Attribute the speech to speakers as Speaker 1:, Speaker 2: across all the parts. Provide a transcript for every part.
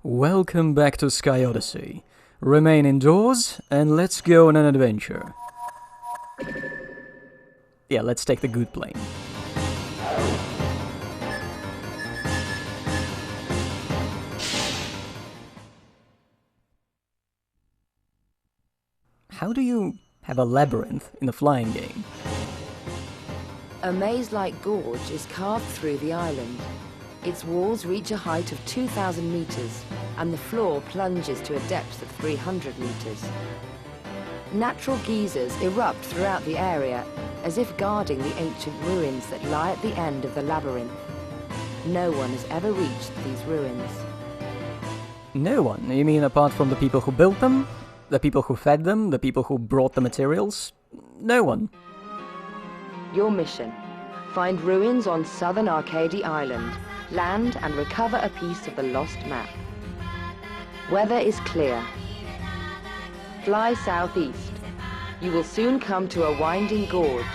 Speaker 1: Welcome back to Sky Odyssey. Remain indoors and let's go on an adventure. Yeah, let's take the good plane. How do you have a labyrinth in a flying game?
Speaker 2: A maze-like gorge is carved through the island. Its walls reach a height of 2,000 meters, and the floor plunges to a depth of 300 meters. Natural geysers erupt throughout the area, as if guarding the ancient ruins that lie at the end of the labyrinth. No one has ever reached these ruins.
Speaker 1: No one? You mean apart from the people who built them? The people who fed them? The people who brought the materials? No one.
Speaker 2: Your mission: find ruins on southern Arcadia Island, land and recover a piece of the lost map. Weather is clear. Fly southeast. You will soon come to a winding gorge.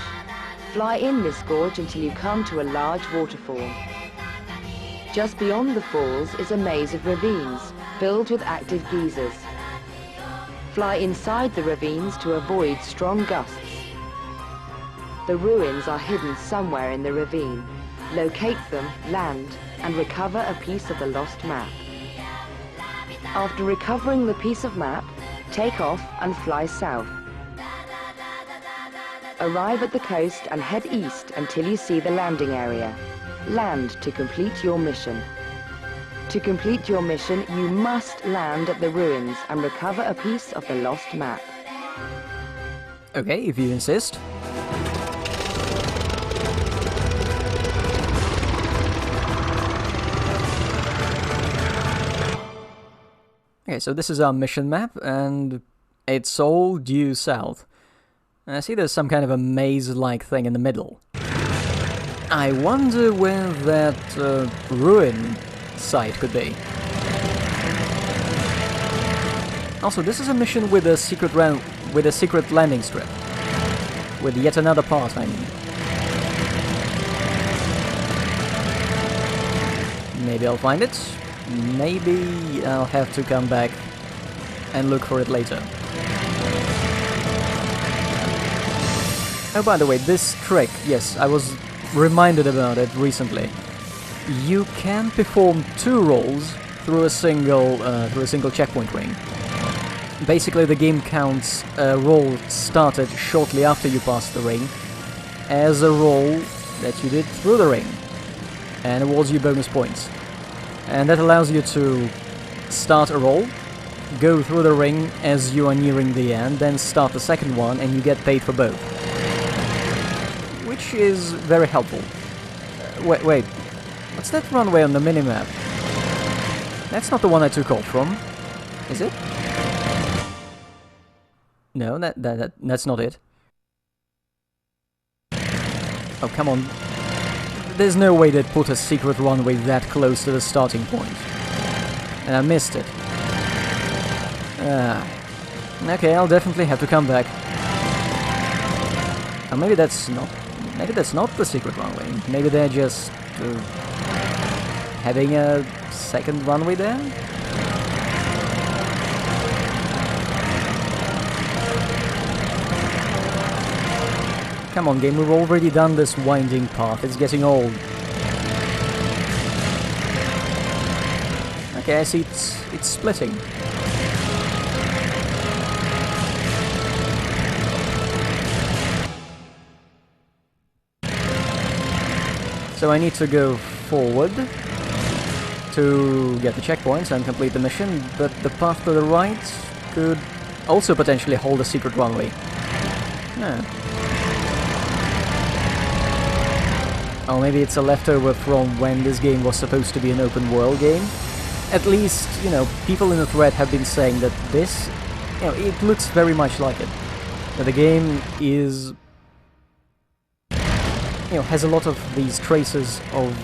Speaker 2: Fly in this gorge until you come to a large waterfall. Just beyond the falls is a maze of ravines, filled with active geysers. Fly inside the ravines to avoid strong gusts. The ruins are hidden somewhere in the ravine. Locate them, land, and recover a piece of the lost map. After recovering the piece of map, take off and fly south. Arrive at the coast and head east until you see the landing area. Land to complete your mission. To complete your mission, you must land at the ruins and recover a piece of the lost map.
Speaker 1: Okay, if you insist. Okay, so this is our mission map, and it's all due south. I see there's some kind of a maze-like thing in the middle. I wonder where that ruin site could be. Also, this is a mission with a secret landing strip. With yet another part, I mean. Maybe I'll find it. Maybe I'll have to come back and look for it later. Oh, by the way, this trick, yes, I was reminded about it recently. You can perform 2 rolls through a single checkpoint ring. Basically, the game counts a roll started shortly after you pass the ring as a roll that you did through the ring, and awards you bonus points. And that allows you to start a roll, go through the ring as you are nearing the end, then start the second one, and you get paid for both. Which is very helpful. Wait, what's that runway on the minimap? That's not the one I took off from, is it? No, that's not it. Oh, come on. There's no way they'd put a secret runway that close to the starting point. And I missed it. Okay, I'll definitely have to come back. Or maybe that's not the secret runway. Maybe they're just having a second runway there? Come on, game, we've already done this winding path, it's getting old. Okay, I see it's splitting. So I need to go forward to get the checkpoints and complete the mission, but the path to the right could also potentially hold a secret runway. No. Or maybe it's a leftover from when this game was supposed to be an open world game. At least, you know, people in the thread have been saying that this, you know, it looks very much like it. That the game is, you know, has a lot of these traces of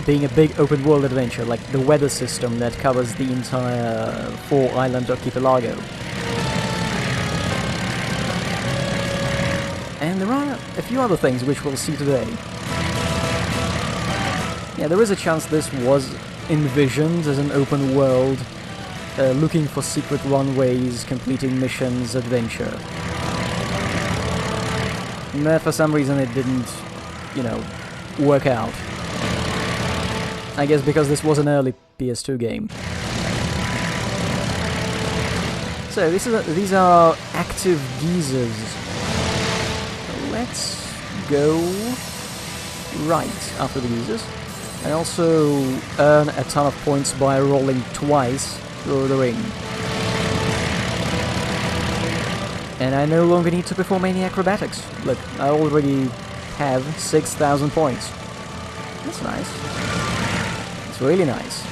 Speaker 1: being a big open world adventure, like the weather system that covers the entire 4-island archipelago. And there are a few other things which we'll see today. Yeah, there is a chance this was envisioned as an open world, looking for secret runways, completing missions, adventure. But for some reason it didn't, you know, work out. I guess because this was an early PS2 game. So these are active geysers. Let's go right after the geysers. And also earn a ton of points by rolling twice through the ring. And I no longer need to perform any acrobatics. Look, I already have 6,000 points. That's nice. It's really nice.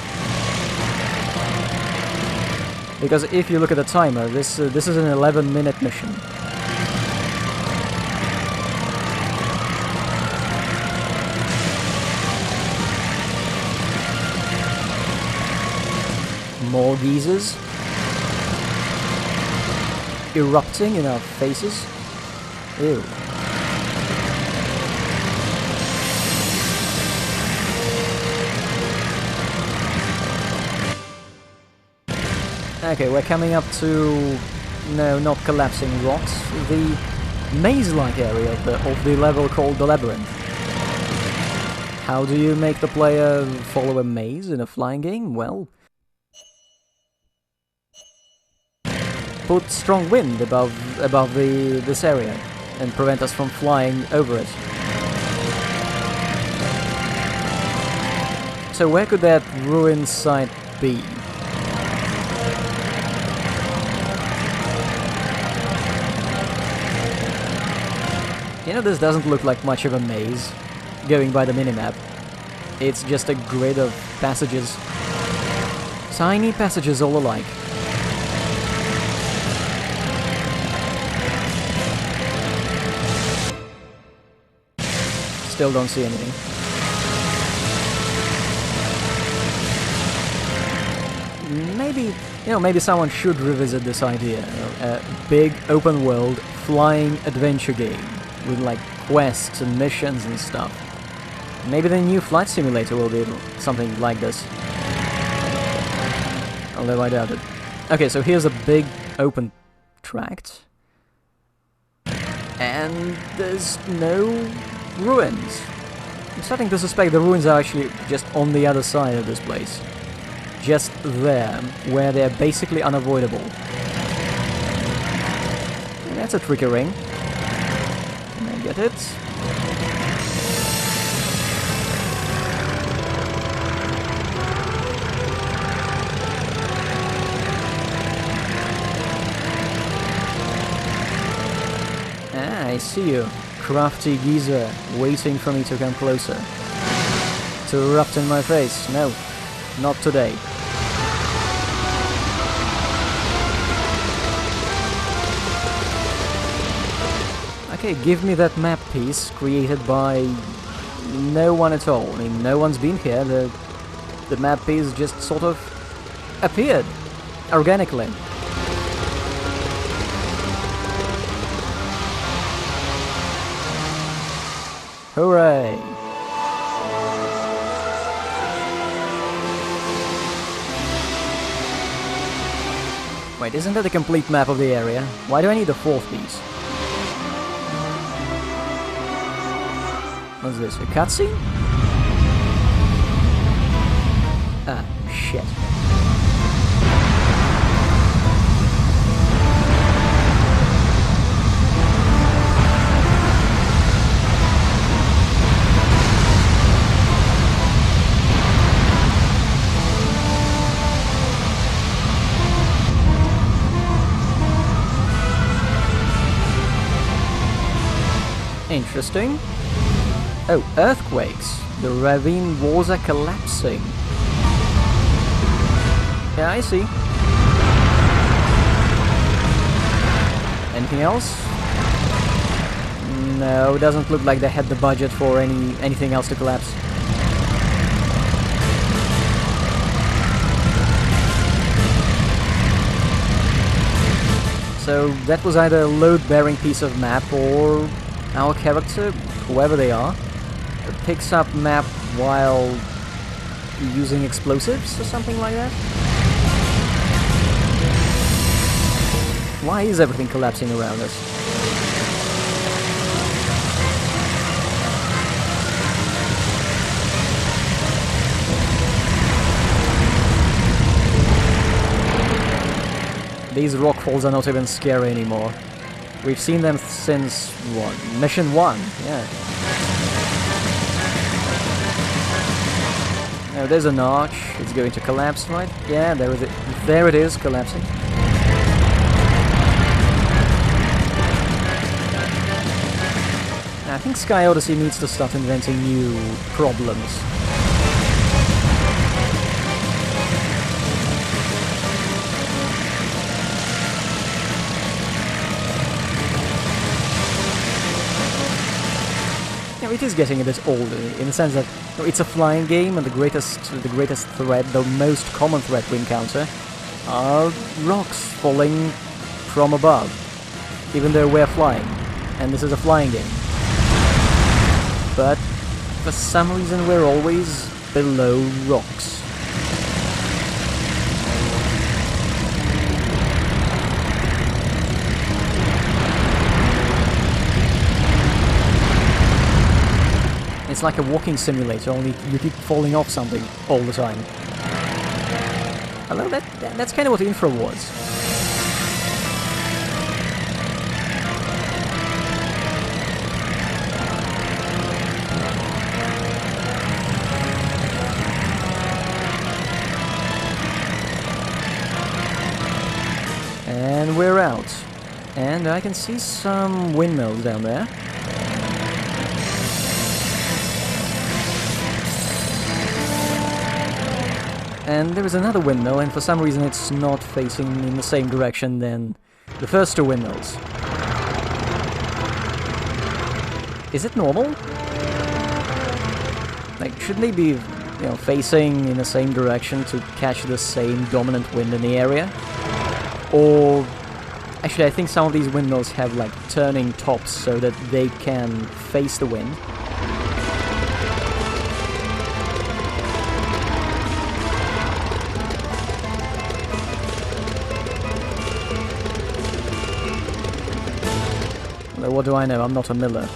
Speaker 1: Because if you look at the timer, this is an 11-minute mission. More geysers erupting in our faces. Ew. Okay, we're coming up to... no, not collapsing rocks. The maze-like area of the level called the Labyrinth. How do you make the player follow a maze in a flying game? Well, put strong wind above this area and prevent us from flying over it. So where could that ruin site be? You know, this doesn't look like much of a maze, going by the minimap. It's just a grid of passages. Tiny passages all alike. Still don't see anything. Maybe someone should revisit this idea. A big open world flying adventure game with like quests and missions and stuff. Maybe the new Flight Simulator will be something like this. Although I doubt it. Okay, so here's a big open tract. And there's no ruins. I'm starting to suspect the ruins are actually just on the other side of this place. Just there, where they're basically unavoidable. And that's a tricky ring. Can I get it? Ah, I see you. Crafty geezer, waiting for me to come closer. To erupt in my face. No, not today. Okay, give me that map piece created by no one at all. I mean, no one's been here. The map piece just sort of appeared organically. Hooray! Wait, isn't that a complete map of the area? Why do I need a fourth piece? What's this, a cutscene? Ah, shit. Interesting. Oh, earthquakes. The ravine walls are collapsing. Yeah, I see. Anything else? No, doesn't look like they had the budget for anything else to collapse. So that was either a load-bearing piece of map or our character, whoever they are, picks up map while using explosives or something like that? Why is everything collapsing around us? These rockfalls are not even scary anymore. We've seen them since, what, Mission 1, yeah. Now there's an arch, it's going to collapse, right? Yeah, there it is, collapsing. Now, I think Sky Odyssey needs to start inventing new problems. It is getting a bit older, in the sense that it's a flying game, and the greatest threat, the most common threat we encounter, are rocks falling from above, even though we're flying, and this is a flying game. But for some reason we're always below rocks. It's like a walking simulator, only you keep falling off something all the time. Although that's kind of what Infra was. And we're out. And I can see some windmills down there. And there is another windmill, and for some reason it's not facing in the same direction than the first two windmills. Is it normal? Like, shouldn't they be, facing in the same direction to catch the same dominant wind in the area? Or... actually, I think some of these windmills have, like, turning tops so that they can face the wind. What do I know? I'm not a miller.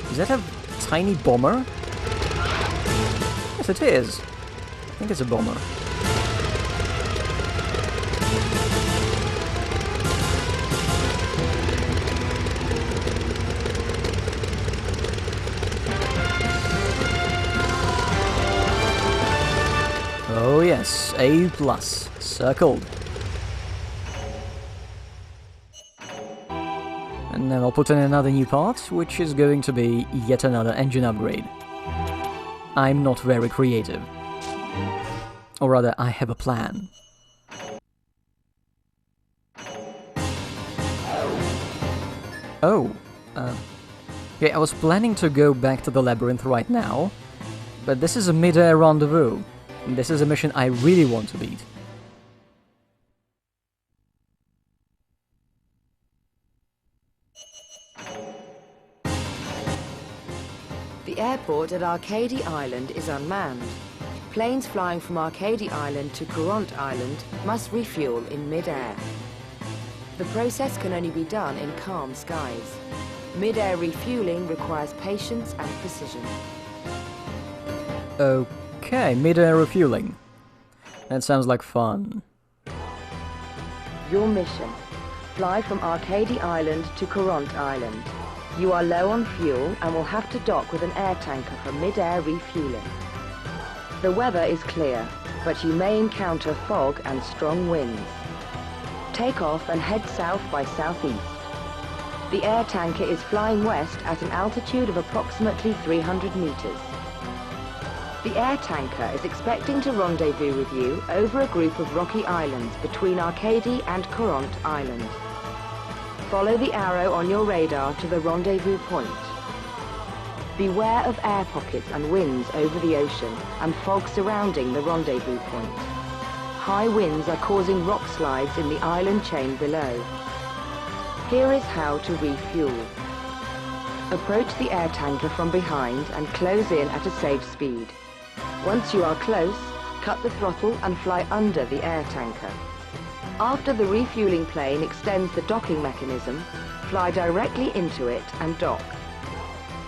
Speaker 1: Is that a tiny bomber? Yes, it is. I think it's a bomber. Oh yes, A+, circled. And then I'll put in another new part, which is going to be yet another engine upgrade. I'm not very creative. Or rather, I have a plan. Oh, yeah, I was planning to go back to the Labyrinth right now, but this is a mid-air rendezvous. This is a mission I really want to beat.
Speaker 2: The airport at Arcady Island is unmanned. Planes flying from Arcady Island to Courant Island must refuel in mid-air. The process can only be done in calm skies. Mid-air refueling requires patience and precision.
Speaker 1: Okay, mid-air refueling. That sounds like fun.
Speaker 2: Your mission: fly from Arcady Island to Courant Island. You are low on fuel and will have to dock with an air tanker for mid-air refueling. The weather is clear, but you may encounter fog and strong winds. Take off and head south by southeast. The air tanker is flying west at an altitude of approximately 300 meters. The air tanker is expecting to rendezvous with you over a group of rocky islands between Arcady and Courant Island. Follow the arrow on your radar to the rendezvous point. Beware of air pockets and winds over the ocean and fog surrounding the rendezvous point. High winds are causing rock slides in the island chain below. Here is how to refuel. Approach the air tanker from behind and close in at a safe speed. Once you are close, cut the throttle and fly under the air tanker. After the refueling plane extends the docking mechanism, fly directly into it and dock.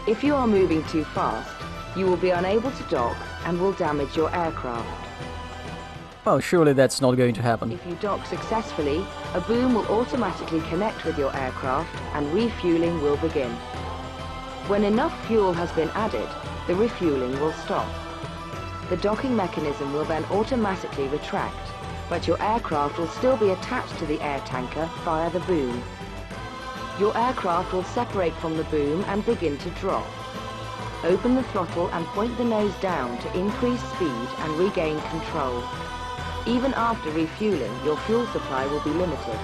Speaker 2: If you are moving too fast, you will be unable to dock and will damage your aircraft.
Speaker 1: Well, surely that's not going to happen.
Speaker 2: If you dock successfully, a boom will automatically connect with your aircraft and refueling will begin. When enough fuel has been added, the refueling will stop. The docking mechanism will then automatically retract, but your aircraft will still be attached to the air tanker via the boom. Your aircraft will separate from the boom and begin to drop. Open the throttle and point the nose down to increase speed and regain control. Even after refueling, your fuel supply will be limited.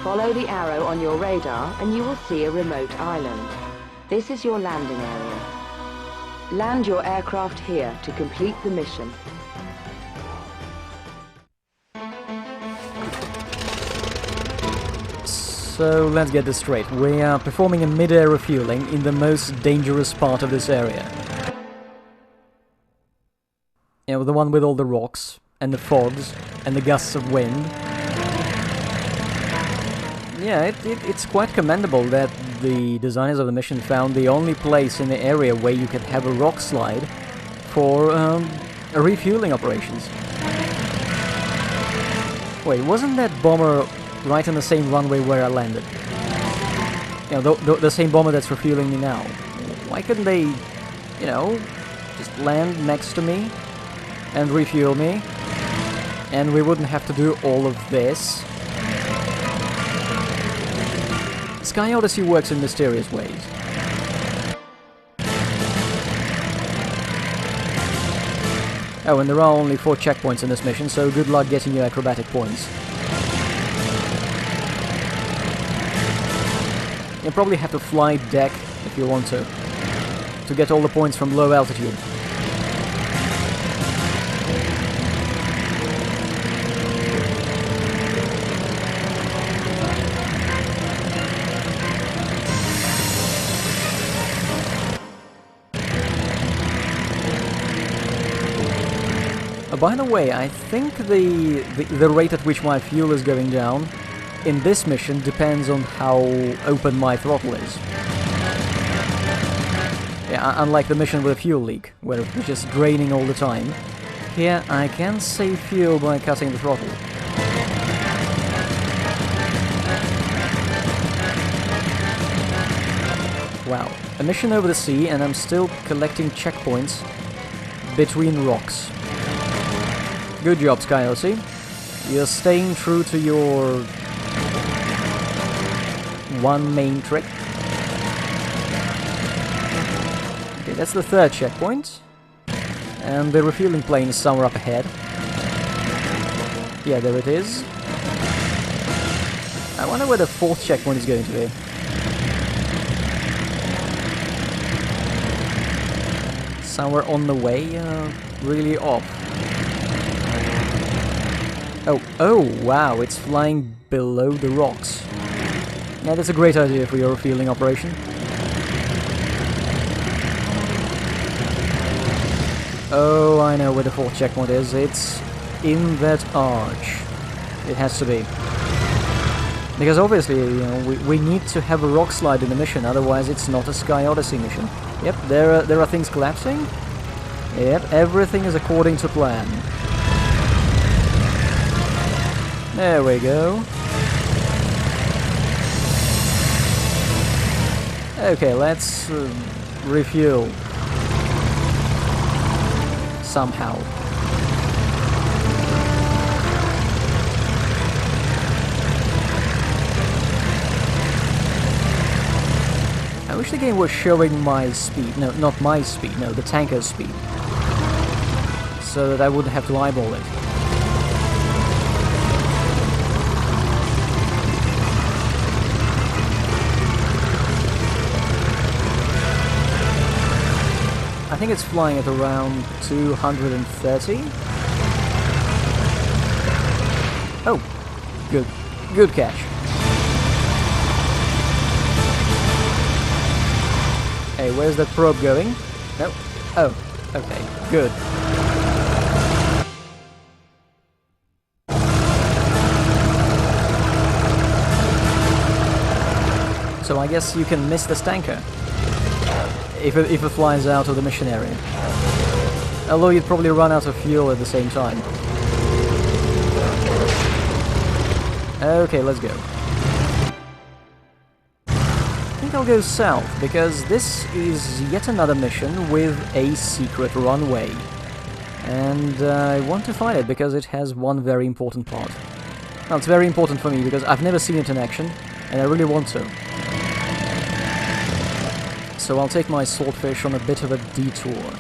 Speaker 2: Follow the arrow on your radar and you will see a remote island. This is your landing area. Land your aircraft here to complete the mission.
Speaker 1: So let's get this straight. We are performing a mid-air refueling in the most dangerous part of this area. You know, the one with all the rocks, and the fogs, and the gusts of wind. Yeah, it's quite commendable that the designers of the mission found the only place in the area where you can have a rock slide for refueling operations. Wait, wasn't that bomber right on the same runway where I landed? You know, the same bomber that's refueling me now. Why couldn't they, you know, just land next to me and refuel me? And we wouldn't have to do all of this. Sky Odyssey works in mysterious ways. Oh, and there are only 4 checkpoints in this mission, so good luck getting your acrobatic points. You'll probably have to fly deck if you want to get all the points from low altitude. By the way, I think the rate at which my fuel is going down in this mission depends on how open my throttle is. Yeah, unlike the mission with a fuel leak, where it's just draining all the time, here I can save fuel by cutting the throttle. Wow, a mission over the sea and I'm still collecting checkpoints between rocks. Good job, Sky Odyssey. You're staying true to your one main trick. Okay, that's the 3rd checkpoint. And the refueling plane is somewhere up ahead. Yeah, there it is. I wonder where the 4th checkpoint is going to be. Somewhere on the way, really off. Oh, wow, it's flying below the rocks. Yeah, that's a great idea for your refueling operation. Oh, I know where the 4th checkpoint is. It's in that arch. It has to be. Because obviously, you know, we need to have a rock slide in the mission, otherwise it's not a Sky Odyssey mission. Yep, there are things collapsing. Yep, everything is according to plan. There we go. Okay, let's refuel. Somehow. I wish the game was showing my speed. No, not my speed, no, the tanker's speed. So that I wouldn't have to eyeball it. I think it's flying at around 230. Oh, good catch. where's that probe going? No. Oh, okay, good. So I guess you can miss this tanker if it flies out of the mission area. Although you'd probably run out of fuel at the same time. Okay, let's go. I think I'll go south, because this is yet another mission with a secret runway. And I want to find it because it has one very important part. Well, it's very important for me because I've never seen it in action, and I really want to. So I'll take my swordfish on a bit of a detour.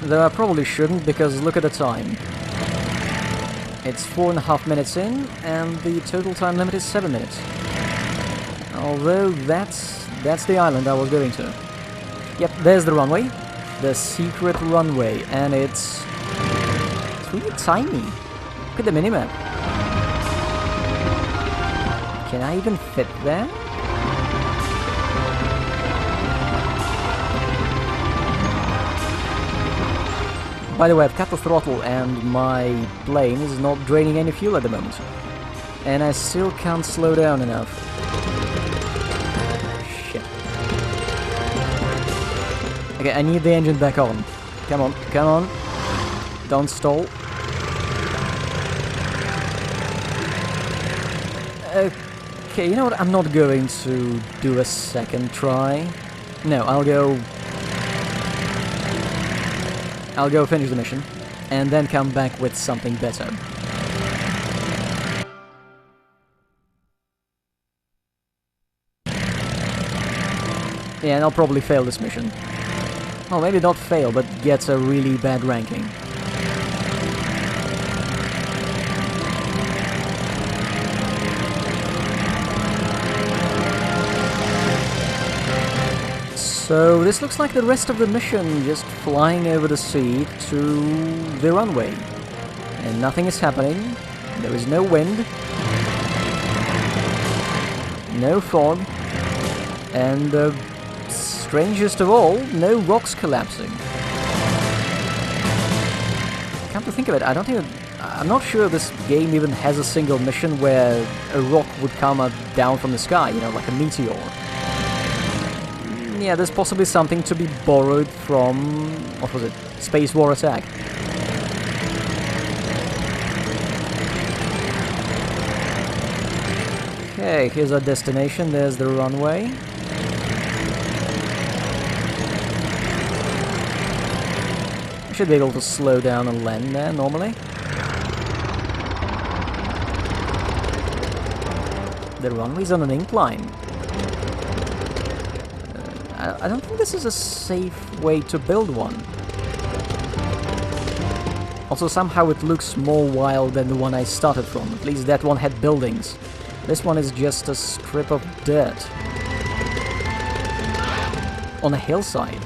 Speaker 1: Though I probably shouldn't, because look at the time. It's 4.5 minutes in, and the total time limit is 7 minutes. Although that's the island I was going to. Yep, there's the runway. The secret runway, and it's really tiny. Look at the minimap. Can I even fit there? By the way, I've cut the throttle and my plane is not draining any fuel at the moment. And I still can't slow down enough. Shit. Okay, I need the engine back on. Come on, come on. Don't stall. Okay, you know what? I'm not going to do a second try. No, I'll go finish the mission, and then come back with something better. Yeah, and I'll probably fail this mission. Well, maybe not fail, but get a really bad ranking. So this looks like the rest of the mission, just flying over the sea to the runway. And nothing is happening, there is no wind, no fog, and strangest of all, no rocks collapsing. Come to think of it, I'm not sure this game even has a single mission where a rock would come down from the sky, you know, like a meteor. Yeah, there's possibly something to be borrowed from, what was it, Space War Attack. Okay, here's our destination, there's the runway. I should be able to slow down and land there normally. The runway's on an incline. I don't think this is a safe way to build one. Also, somehow it looks more wild than the one I started from. At least that one had buildings. This one is just a strip of dirt. On a hillside.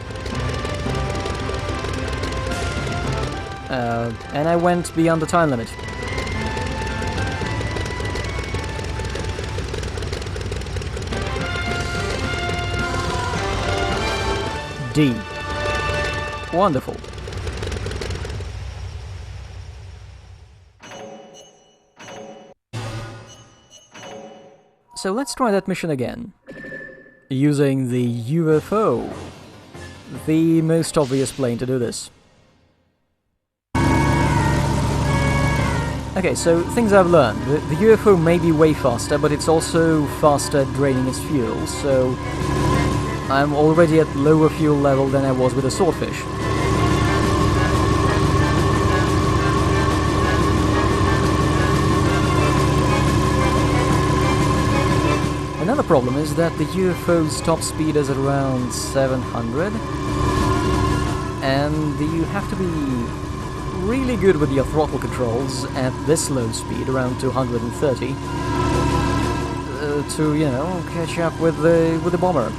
Speaker 1: And I went beyond the time limit. D. Wonderful. So let's try that mission again. Using the UFO. The most obvious plane to do this. Okay, so things I've learned. The UFO may be way faster, but it's also faster draining its fuel, so I'm already at lower fuel level than I was with a swordfish. Another problem is that the UFO's top speed is at around 700, and you have to be really good with your throttle controls at this low speed, around 230, to, you know, catch up with the bomber.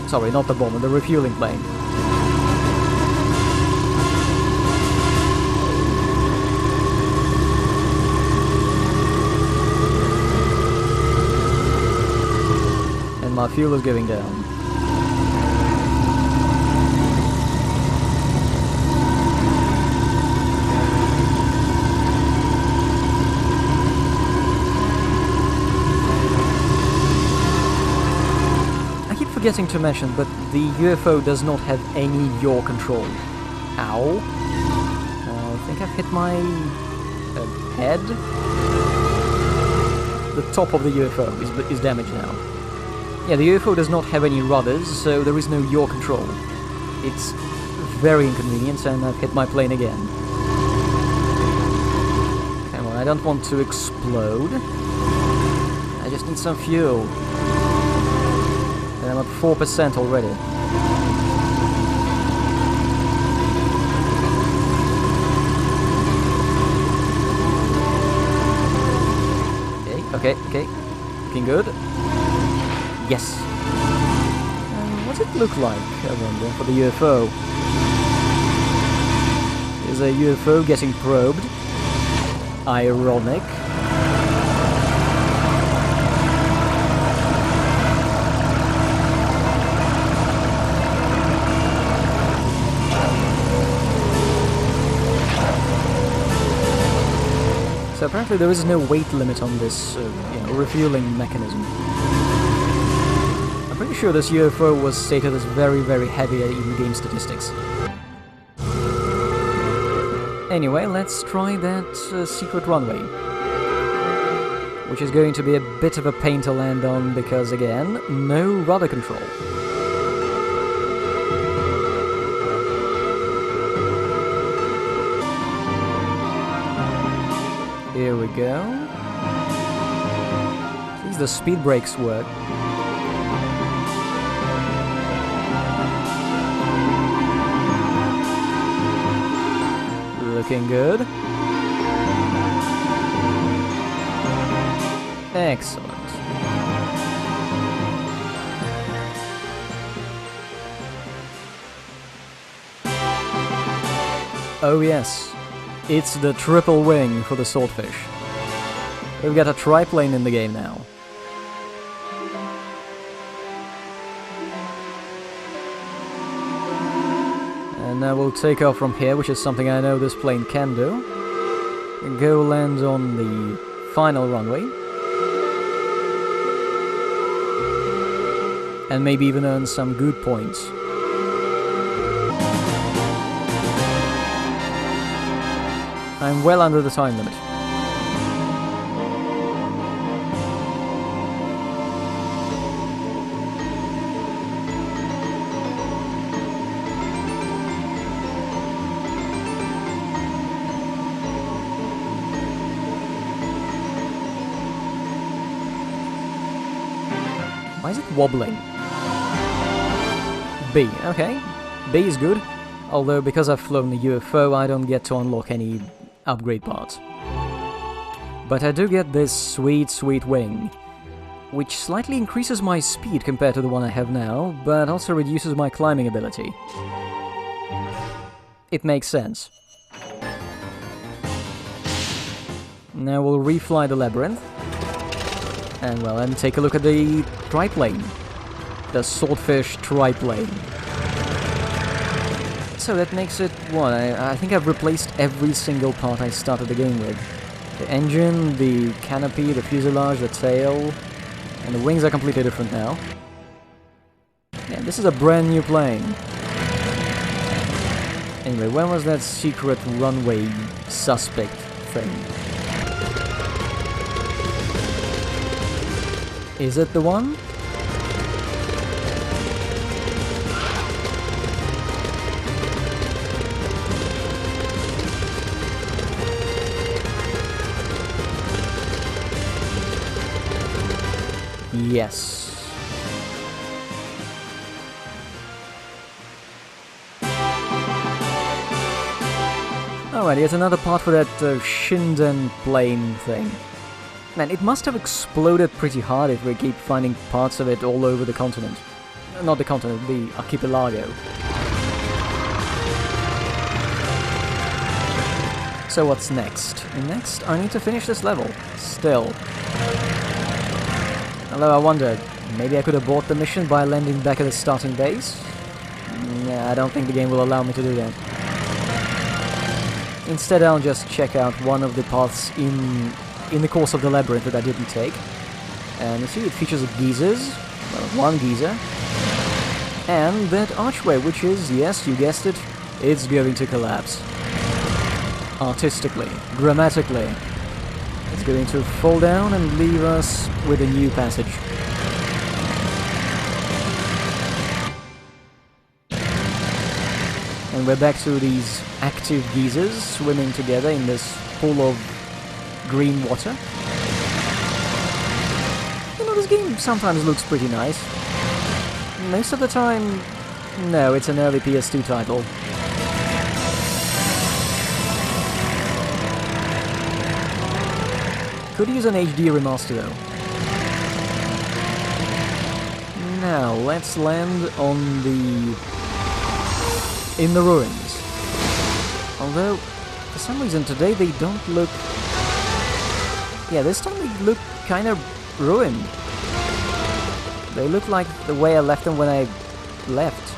Speaker 1: Sorry, not the bomber, the refueling plane. fuel is going down. I keep forgetting to mention, but the UFO does not have any yaw control. Ow. I think I've hit my head. The top of the UFO is damaged now. Yeah, the UFO does not have any rudders, so there is no yaw control. It's very inconvenient, and I've hit my plane again. Come on, I don't want to explode. I just need some fuel. And I'm at 4% already. Okay. Looking good. Yes. What's it look like, I wonder, for the UFO? Is a UFO getting probed? Ironic. So apparently there is no weight limit on this, refueling mechanism. I'm pretty sure this UFO was stated as very, very heavy in game statistics. Anyway, let's try that secret runway. Which is going to be a bit of a pain to land on because, again, no rudder control. Here we go. At least the speed brakes work. Looking good. Excellent. Oh yes. It's the triple wing for the Swordfish. We've got a triplane in the game now. And now we'll take off from here, which is something I know this plane can do. And go land on the final runway. And maybe even earn some good points. I'm well under the time limit. Why is it wobbling? B, okay. B is good. Although because I've flown the UFO, I don't get to unlock any upgrade parts. But I do get this sweet, sweet wing, which slightly increases my speed compared to the one I have now, but also reduces my climbing ability. It makes sense. Now we'll refly the Labyrinth, and well, and take a look at the triplane. The Swordfish triplane. So that makes it, what, I think I've replaced every single part I started the game with. The engine, the canopy, the fuselage, the tail, and the wings are completely different now. Yeah, this is a brand new plane. Anyway, when was that secret runway suspect thing? Is it the one? Yes. Alright, yet another part for that Shinden plane thing. Man, it must have exploded pretty hard if we keep finding parts of it all over the continent. Not the continent, the archipelago. So what's next? Next, I need to finish this level. Still. Although I wonder, Maybe I could abort the mission by landing back at the starting base? Nah, I don't think the game will allow me to do that. Instead, I'll just check out one of the paths in the course of the Labyrinth that I didn't take. And you see, it features geysers, well, one geyser, and that archway, which is, yes, you guessed it, it's going to collapse. Artistically, grammatically. It's going to fall down and leave us with a new passage. And we're back to these active geysers swimming together in this pool of green water. You know, this game sometimes looks pretty nice. Most of the time, no, it's an early PS2 title. Could use an HD remaster though. Now, let's land in the ruins. Although, for some reason today they don't look... Yeah, this time they look kind of ruined. They look like the way I left them when I left.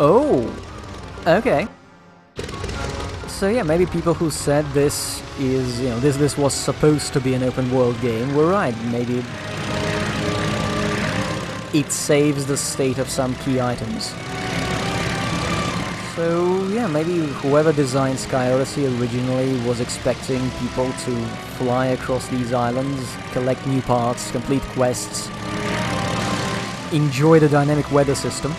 Speaker 1: Oh! Okay. So yeah, maybe people who said this is, you know, this was supposed to be an open world game were right. Maybe it saves the state of some key items. So yeah, maybe whoever designed Sky Odyssey originally was expecting people to fly across these islands, collect new parts, complete quests, enjoy the dynamic weather system.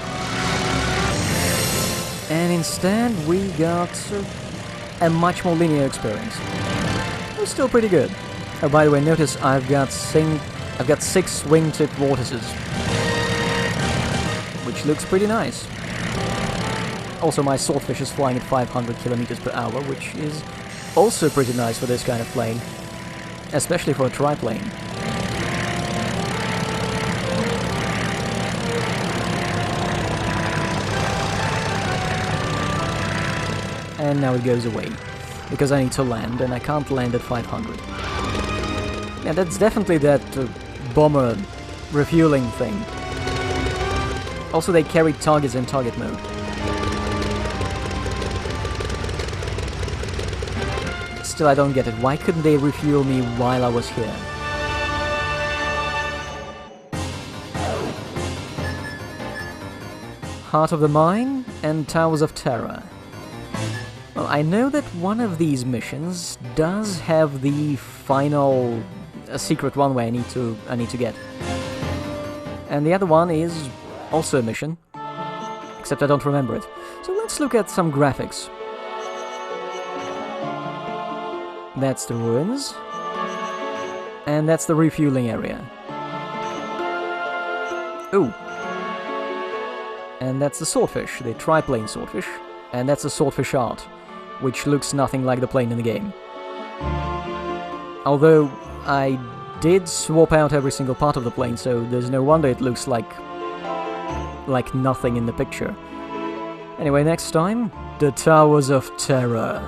Speaker 1: And instead we got a much more linear experience. It was still pretty good. Oh, by the way, notice I've got 6 wingtip vortices, which looks pretty nice. Also, my swordfish is flying at 500 kilometers per hour, which is also pretty nice for this kind of plane, especially for a triplane. And now it goes away, because I need to land, and I can't land at 500. Yeah, that's definitely that bomber refueling thing. Also, they carried targets in target mode. Still, I don't get it. Why couldn't they refuel me while I was here? Heart of the Mine and Towers of Terror. Well, I know that one of these missions does have the final secret one where I need to get. And the other one is also a mission, except I don't remember it. So let's look at some graphics. That's the ruins, and that's the refueling area. Ooh. And that's the swordfish, the triplane swordfish, and that's the swordfish art, which looks nothing like the plane in the game. Although I did swap out every single part of the plane, so there's no wonder it looks like nothing in the picture. Anyway, next time, the Towers of Terror.